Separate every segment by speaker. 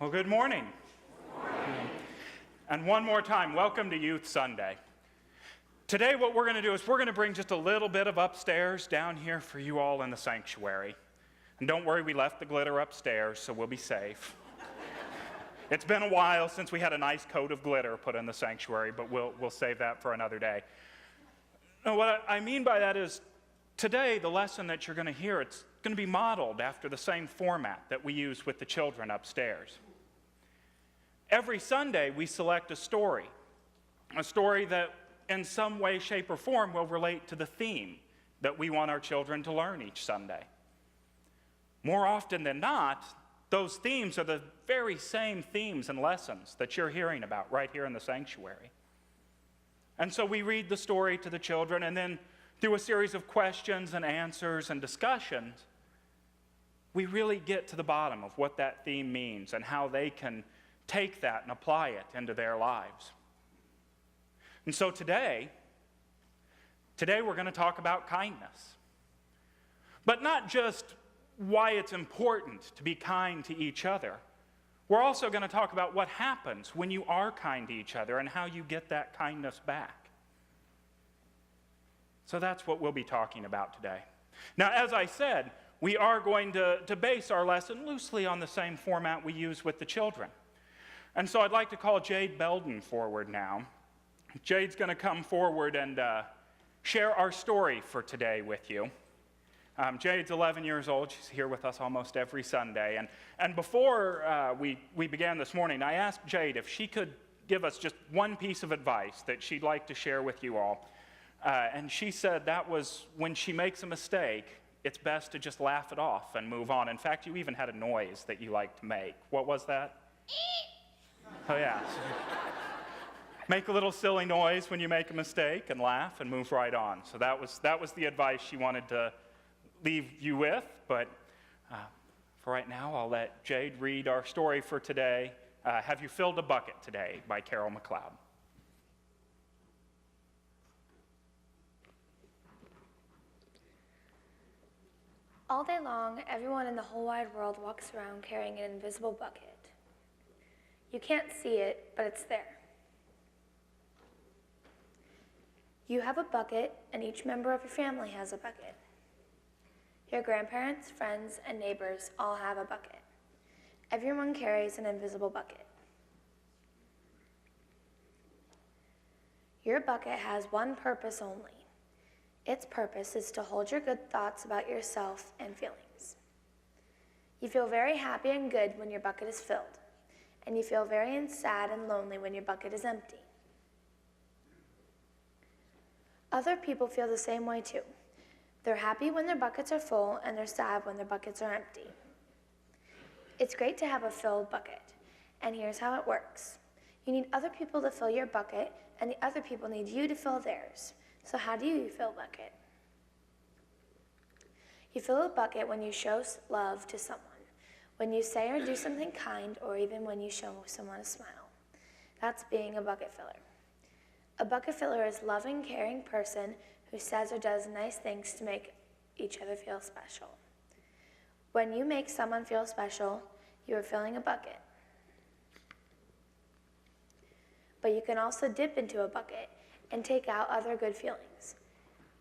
Speaker 1: Well, good morning. And one more time, welcome to Youth Sunday. Today what we're going to do is we're going to bring just a little bit of upstairs down here for you all in the sanctuary. And don't worry, we left the glitter upstairs, so we'll be safe. It's been a while since we had a nice coat of glitter put in the sanctuary, but we'll save that for another day. Now, what I mean by that is today, the lesson that you're going to hear, it's going to be modeled after the same format that we use with the children upstairs. Every Sunday, we select a story that in some way, shape, or form will relate to the theme that we want our children to learn each Sunday. More often than not, those themes are the very same themes and lessons that you're hearing about right here in the sanctuary. And so we read the story to the children, and then through a series of questions and answers and discussions, we really get to the bottom of what that theme means and how they can take that and apply it into their lives. And so today we're going to talk about kindness. But not just why it's important to be kind to each other. We're also going to talk about what happens when you are kind to each other and how you get that kindness back. So that's what we'll be talking about today. Now, as I said, we are going to base our lesson loosely on the same format we use with the children. And so I'd like to call Jade Belden forward now. Jade's going to come forward and share our story for today with you. Jade's 11 years old. She's here with us almost every Sunday. And before we began this morning, I asked Jade if she could give us just one piece of advice that she'd like to share with you all. And she said that was when she makes a mistake, it's best to just laugh it off and move on. In fact, you even had a noise that you like to make. What was that? Oh, yeah. Make a little silly noise when you make a mistake and laugh and move right on. So that was the advice she wanted to leave you with. But for right now, I'll let Jade read our story for today. Have You Filled a Bucket Today by Carol Mcleod.
Speaker 2: All day long, everyone in the whole wide world walks around carrying an invisible bucket. You can't see it, but it's there. You have a bucket, and each member of your family has a bucket. Your grandparents, friends, and neighbors all have a bucket. Everyone carries an invisible bucket. Your bucket has one purpose only. Its purpose is to hold your good thoughts about yourself and feelings. You feel very happy and good when your bucket is filled, and you feel very sad and lonely when your bucket is empty. Other people feel the same way too. They're happy when their buckets are full, and they're sad when their buckets are empty. It's great to have a filled bucket, and here's how it works. You need other people to fill your bucket, and the other people need you to fill theirs. So how do you fill a bucket? You fill a bucket when you show love to someone, when you say or do something kind, or even when you show someone a smile. That's being a bucket filler. A bucket filler is a loving, caring person who says or does nice things to make each other feel special. When you make someone feel special, you are filling a bucket. But you can also dip into a bucket and take out other good feelings.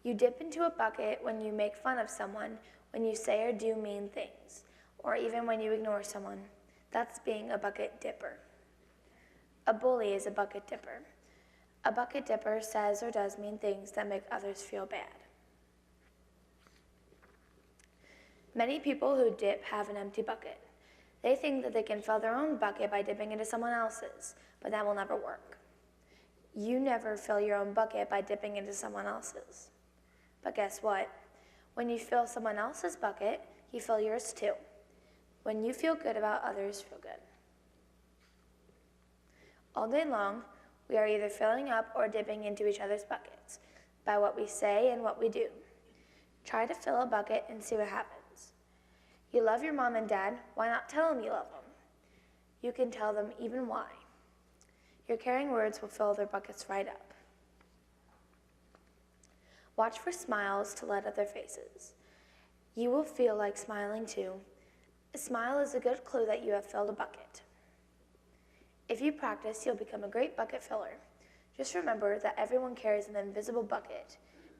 Speaker 2: You dip into a bucket when you make fun of someone, when you say or do mean things, or even when you ignore someone. That's being a bucket dipper. A bully is a bucket dipper. A bucket dipper says or does mean things that make others feel bad. Many people who dip have an empty bucket. They think that they can fill their own bucket by dipping into someone else's, but that will never work. You never fill your own bucket by dipping into someone else's. But guess what? When you fill someone else's bucket, you fill yours too. When you feel good about others, feel good. All day long, we are either filling up or dipping into each other's buckets by what we say and what we do. Try to fill a bucket and see what happens. You love your mom and dad, why not tell them you love them? You can tell them even why. Your caring words will fill their buckets right up. Watch for smiles to light up their faces. You will feel like smiling too. A smile is a good clue that you have filled a bucket. If you practice, you'll become a great bucket filler. Just remember that everyone carries an invisible bucket,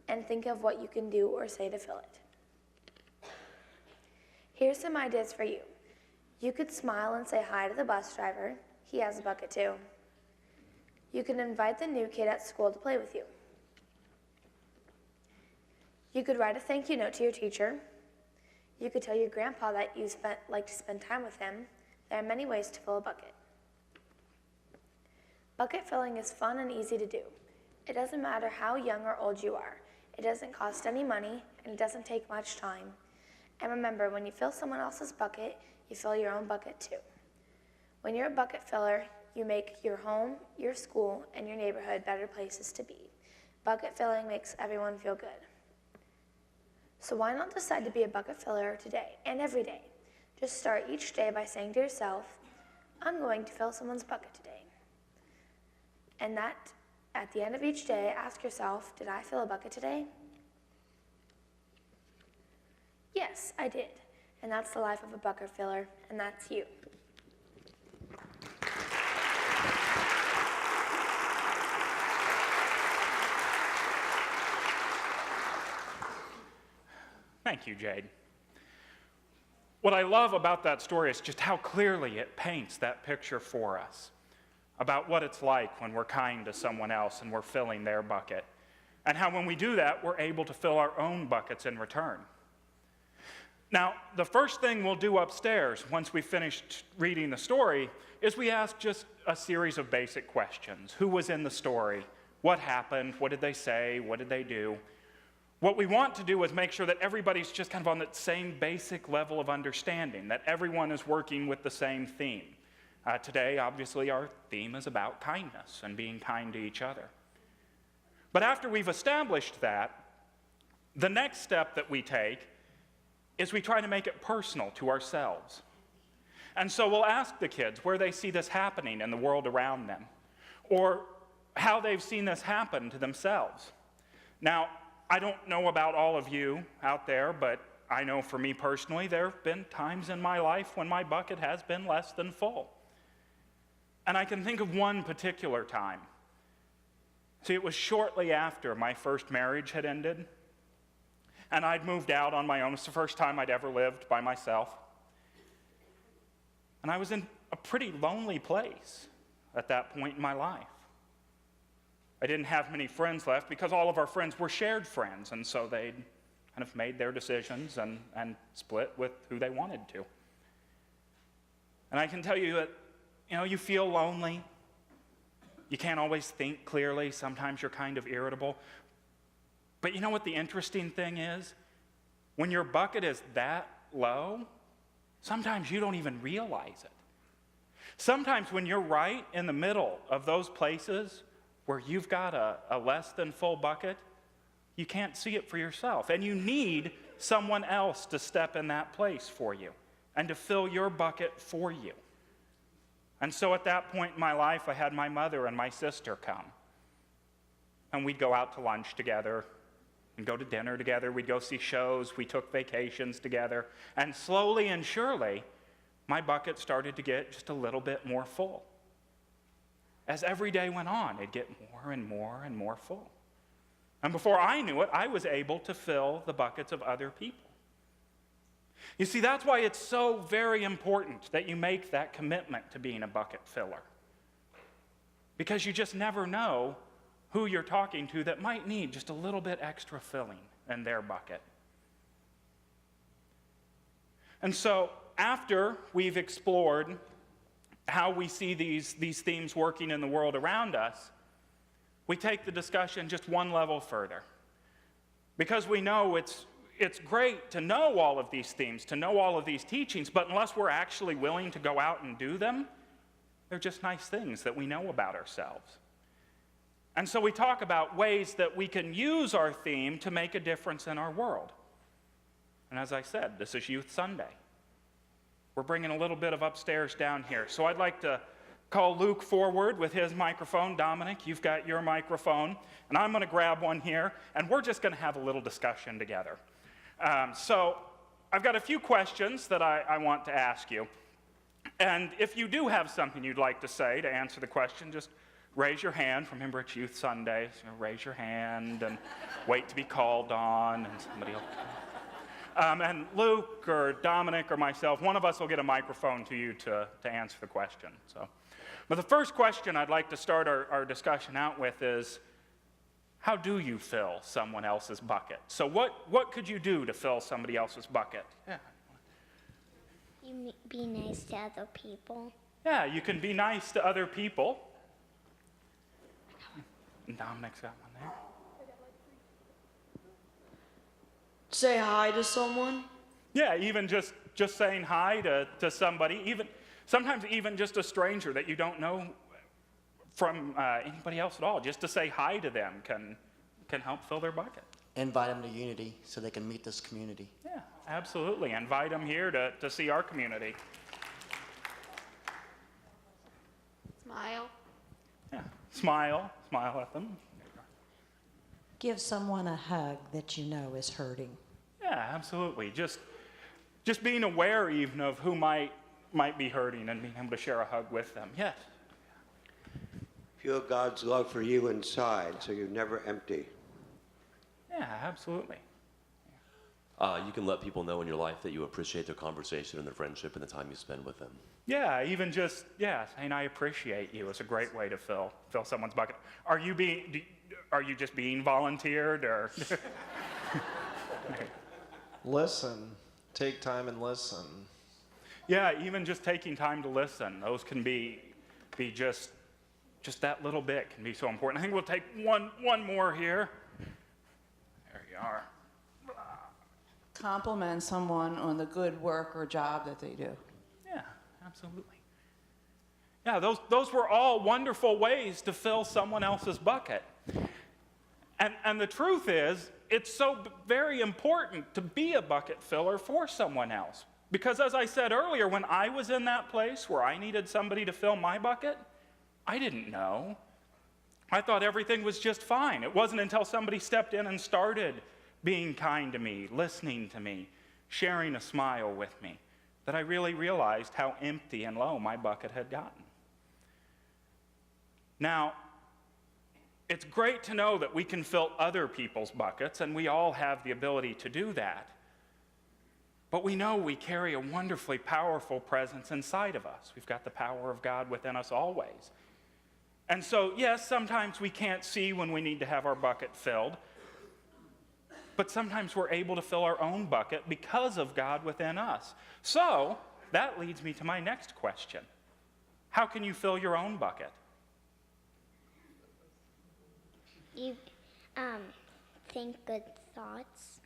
Speaker 2: and think of what you can do or say to fill it. Here's some ideas for you. You could smile and say hi to the bus driver. He has a bucket too. You can invite the new kid at school to play with you. You could write a thank you note to your teacher. You could tell your grandpa that you like to spend time with him. There are many ways to fill a bucket. Bucket filling is fun and easy to do. It doesn't matter how young or old you are. It doesn't cost any money, and it doesn't take much time. And remember, when you fill someone else's bucket, you fill your own bucket too. When you're a bucket filler, you make your home, your school, and your neighborhood better places to be. Bucket filling makes everyone feel good. So why not decide to be a bucket filler today and every day? Just start each day by saying to yourself, I'm going to fill someone's bucket today. And that, at the end of each day, ask yourself, did I fill a bucket today? Yes, I did. And that's the life of a bucket filler, and that's you.
Speaker 1: Thank you, Jade. What I love about that story is just how clearly it paints that picture for us about what it's like when we're kind to someone else and we're filling their bucket, and how when we do that, we're able to fill our own buckets in return. Now, the first thing we'll do upstairs once we've finished reading the story is we ask just a series of basic questions. Who was in the story? What happened? What did they say? What did they do? What we want to do is make sure that everybody's just kind of on that same basic level of understanding, that everyone is working with the same theme. Today, obviously, our theme is about kindness and being kind to each other. But after we've established that, the next step that we take is we try to make it personal to ourselves. And so we'll ask the kids where they see this happening in the world around them, or how they've seen this happen to themselves. Now, I don't know about all of you out there, but I know for me personally, there have been times in my life when my bucket has been less than full. And I can think of one particular time. See, it was shortly after my first marriage had ended, and I'd moved out on my own. It's the first time I'd ever lived by myself. And I was in a pretty lonely place at that point in my life. I didn't have many friends left because all of our friends were shared friends, and so they'd kind of made their decisions and split with who they wanted to. And I can tell you that, you feel lonely. You can't always think clearly. Sometimes you're kind of irritable. But you know what the interesting thing is? When your bucket is that low, sometimes you don't even realize it. Sometimes when you're right in the middle of those places where you've got a less than full bucket, you can't see it for yourself. And you need someone else to step in that place for you and to fill your bucket for you. And so at that point in my life, I had my mother and my sister come. And we'd go out to lunch together and go to dinner together. We'd go see shows. We took vacations together. And slowly and surely, my bucket started to get just a little bit more full. As every day went on, it'd get more and more and more full. And before I knew it, I was able to fill the buckets of other people. You see, that's why it's so very important that you make that commitment to being a bucket filler. Because you just never know who you're talking to that might need just a little bit extra filling in their bucket. And so, after we've explored how we see these themes working in the world around us, we take the discussion just one level further. Because we know it's great to know all of these themes, to know all of these teachings, but unless we're actually willing to go out and do them, they're just nice things that we know about ourselves. And so we talk about ways that we can use our theme to make a difference in our world. And as I said, this is Youth Sunday. We're bringing a little bit of upstairs down here. So I'd like to call Luke forward with his microphone. Dominic, you've got your microphone. And I'm going to grab one here, and we're just going to have a little discussion together. So I've got a few questions that I want to ask you. And if you do have something you'd like to say to answer the question, just raise your hand. Remember, it's Youth Sunday, so raise your hand and wait to be called on, and somebody will. And Luke or Dominic or myself, one of us will get a microphone to you to answer the question. But the first question I'd like to start our discussion out with is, how do you fill someone else's bucket? So what could you do to fill somebody else's bucket? Yeah.
Speaker 3: You be nice to other people.
Speaker 1: Yeah, you can be nice to other people. Dominic's got one there.
Speaker 4: Say hi to someone.
Speaker 1: Yeah, even just saying hi to somebody, sometimes even just a stranger that you don't know from anybody else at all. Just to say hi to them can help fill their bucket.
Speaker 5: Invite them to Unity so they can meet this community.
Speaker 1: Yeah, absolutely. Invite them here to see our community.
Speaker 4: Smile.
Speaker 1: Yeah, smile at them.
Speaker 6: Give someone a hug that you know is hurting.
Speaker 1: Yeah, absolutely. Just being aware even of who might be hurting and being able to share a hug with them. Yes.
Speaker 7: Feel God's love for you inside so you're never empty.
Speaker 1: Yeah, absolutely.
Speaker 8: You can let people know in your life that you appreciate their conversation and their friendship and the time you spend with them.
Speaker 1: Yeah, even just saying I appreciate you is a great way to fill someone's bucket. Are you just being volunteered or?
Speaker 9: Listen. Take time and listen.
Speaker 1: Yeah, even just taking time to listen. Those can be just that little bit can be so important. I think we'll take one more here. There you are.
Speaker 10: Compliment someone on the good work or job that they do.
Speaker 1: Yeah, absolutely. Yeah, those were all wonderful ways to fill someone else's bucket. And the truth is, it's so very important to be a bucket filler for someone else. Because as I said earlier, when I was in that place where I needed somebody to fill my bucket, I didn't know. I thought everything was just fine. It wasn't until somebody stepped in and started being kind to me, listening to me, sharing a smile with me, that I really realized how empty and low my bucket had gotten. Now, it's great to know that we can fill other people's buckets, and we all have the ability to do that. But we know we carry a wonderfully powerful presence inside of us. We've got the power of God within us always. And so, yes, sometimes we can't see when we need to have our bucket filled, but sometimes we're able to fill our own bucket because of God within us. So, that leads me to my next question. How can you fill your own bucket?
Speaker 3: You think good thoughts.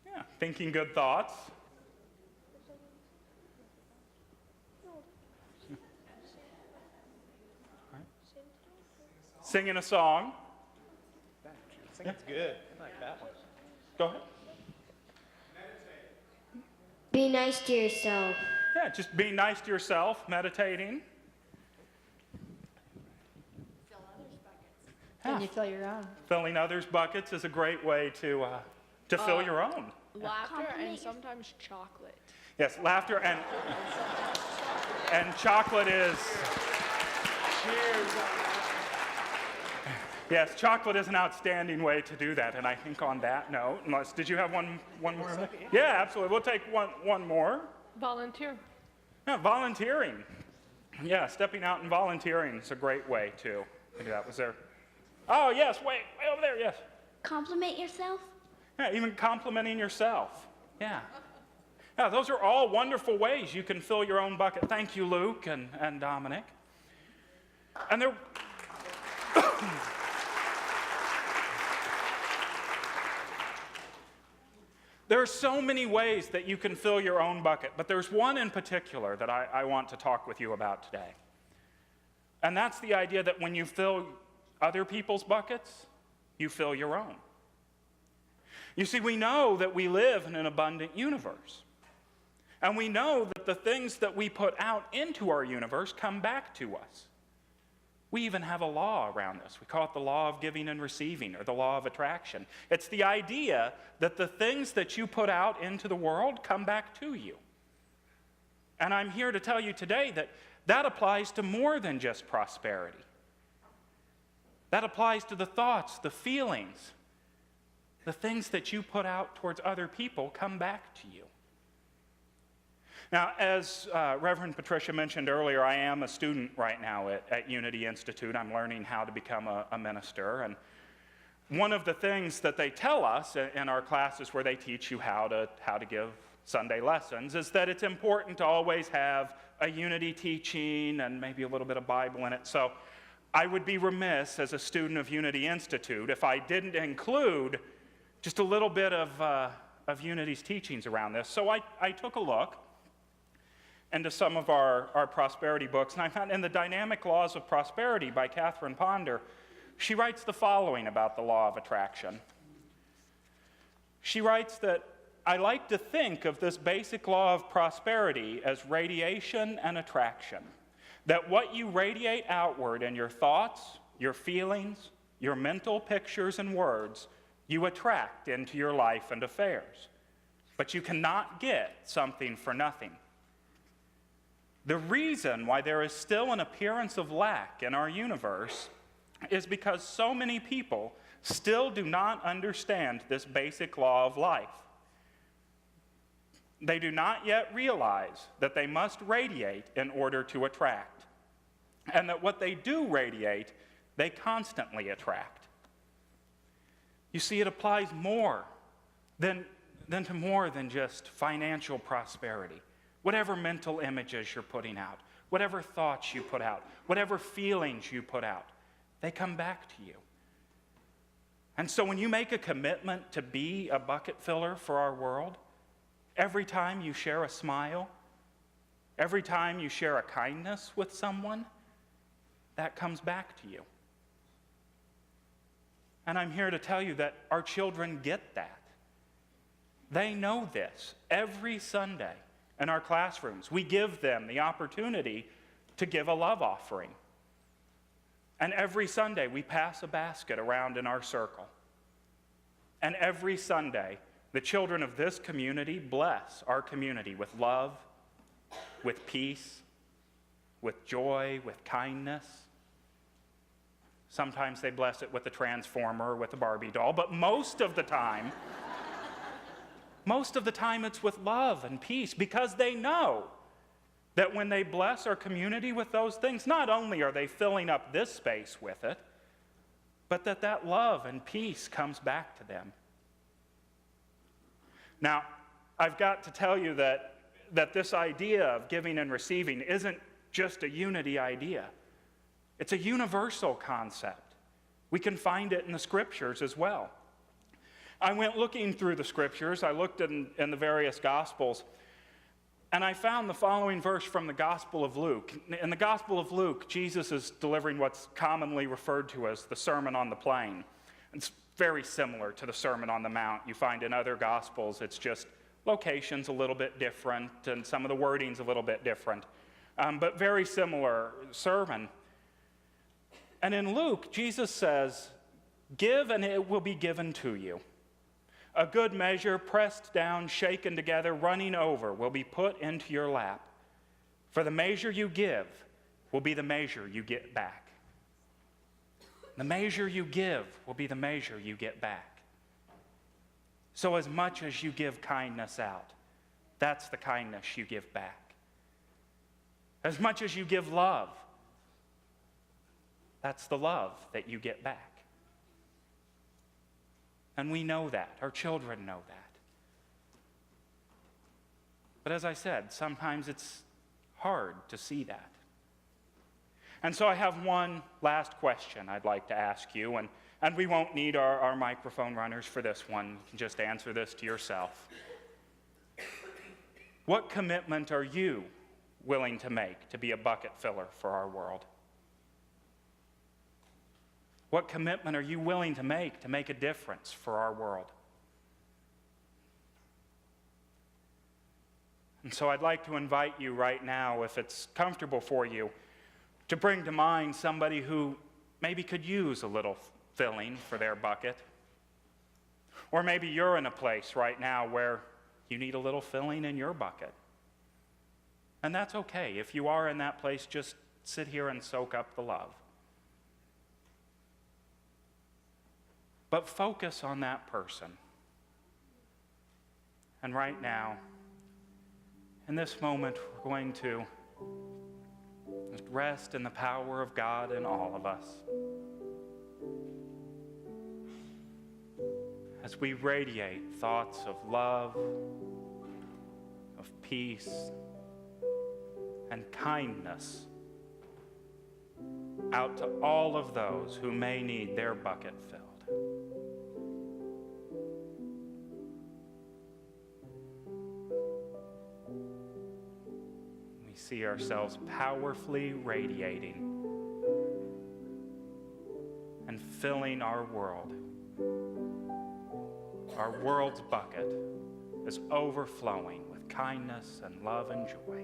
Speaker 1: Yeah, thinking good thoughts. Singing a song.
Speaker 9: Singing's good. I like that one.
Speaker 1: Go ahead.
Speaker 3: Be nice to yourself.
Speaker 1: Yeah, just being nice to yourself, meditating.
Speaker 10: Can you fill your own?
Speaker 1: Filling others' buckets is a great way to fill your own.
Speaker 4: Laughter and sometimes chocolate.
Speaker 1: Yes, laughter and chocolate is.
Speaker 4: Cheers.
Speaker 1: Yes, chocolate is an outstanding way to do that. And I think on that note, did you have one more? Yeah, absolutely. We'll take one more.
Speaker 4: Volunteer.
Speaker 1: Yeah, volunteering. Yeah, stepping out and volunteering is a great way too. Maybe that was there. Oh yes, way over there. Yes.
Speaker 3: Compliment yourself.
Speaker 1: Yeah, even complimenting yourself. Yeah. Yeah, those are all wonderful ways you can fill your own bucket. Thank you, Luke and Dominic. And there. There are so many ways that you can fill your own bucket, but there's one in particular that I want to talk with you about today. And that's the idea that when you fill other people's buckets, you fill your own. You see, we know that we live in an abundant universe. And we know that the things that we put out into our universe come back to us. We even have a law around this. We call it the law of giving and receiving, or the law of attraction. It's the idea that the things that you put out into the world come back to you. And I'm here to tell you today that that applies to more than just prosperity. That applies to the thoughts, the feelings, the things that you put out towards other people come back to you. Now, as Reverend Patricia mentioned earlier, I am a student right now at Unity Institute. I'm learning how to become a minister. And one of the things that they tell us in our classes where they teach you how to give Sunday lessons is that it's important to always have a unity teaching and maybe a little bit of Bible in it. So I would be remiss as a student of Unity Institute if I didn't include just a little bit of Unity's teachings around this. So I took a look into some of our prosperity books, and I found in The Dynamic Laws of Prosperity by Catherine Ponder, she writes the following about the law of attraction. She writes that, I like to think of this basic law of prosperity as radiation and attraction. That what you radiate outward in your thoughts, your feelings, your mental pictures and words, you attract into your life and affairs. But you cannot get something for nothing. The reason why there is still an appearance of lack in our universe is because so many people still do not understand this basic law of life. They do not yet realize that they must radiate in order to attract, and that what they do radiate, they constantly attract. You see, it applies more than to more than just financial prosperity. Whatever mental images you're putting out, whatever thoughts you put out, whatever feelings you put out, they come back to you. And so when you make a commitment to be a bucket filler for our world, every time you share a smile, every time you share a kindness with someone, that comes back to you. And I'm here to tell you that our children get that. They know this. Every Sunday in our classrooms, we give them the opportunity to give a love offering. And every Sunday, we pass a basket around in our circle. And every Sunday, the children of this community bless our community with love, with peace, with joy, with kindness. Sometimes they bless it with a transformer or with a Barbie doll, but most of the time it's with love and peace, because they know that when they bless our community with those things, not only are they filling up this space with it, but that love and peace comes back to them. Now, I've got to tell you that this idea of giving and receiving isn't just a unity idea. It's a universal concept. We can find it in the scriptures as well. I went looking through the scriptures. I looked in the various gospels, and I found the following verse from the Gospel of Luke. In the Gospel of Luke, Jesus is delivering what's commonly referred to as the Sermon on the Plain. It's very similar to the Sermon on the Mount. You find in other Gospels, it's just locations a little bit different, and some of the wording's a little bit different, but very similar sermon. And in Luke, Jesus says, "Give and it will be given to you. A good measure, pressed down, shaken together, running over, will be put into your lap. For the measure you give will be the measure you get back." The measure you give will be the measure you get back. So as much as you give kindness out, that's the kindness you give back. As much as you give love, that's the love that you get back. And we know that. Our children know that. But as I said, sometimes it's hard to see that. And so I have one last question I'd like to ask you, and we won't need our microphone runners for this one. You can just answer this to yourself. What commitment are you willing to make to be a bucket filler for our world? What commitment are you willing to make a difference for our world? And so I'd like to invite you right now, if it's comfortable for you, to bring to mind somebody who maybe could use a little filling for their bucket. Or maybe you're in a place right now where you need a little filling in your bucket. And that's okay. If you are in that place, just sit here and soak up the love. But focus on that person. And right now, in this moment, we're going to just rest in the power of God in all of us. As we radiate thoughts of love, of peace, and kindness out to all of those who may need their bucket filled. We see ourselves powerfully radiating and filling our world. Our world's bucket is overflowing with kindness and love and joy.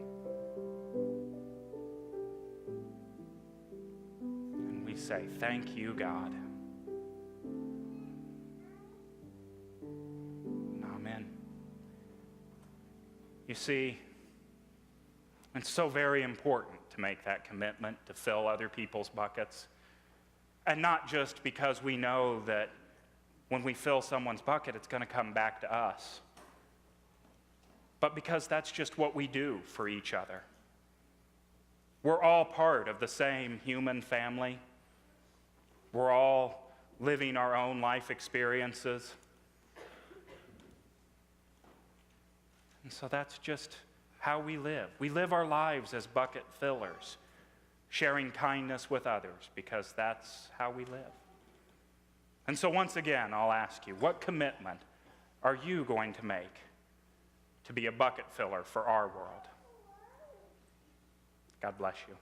Speaker 1: And we say, thank you, God. Amen. You see, it's so very important to make that commitment to fill other people's buckets. And not just because we know that when we fill someone's bucket, it's going to come back to us. But because that's just what we do for each other. We're all part of the same human family. We're all living our own life experiences. And so that's just how we live. We live our lives as bucket fillers, sharing kindness with others, because that's how we live. And so once again, I'll ask you, what commitment are you going to make to be a bucket filler for our world? God bless you.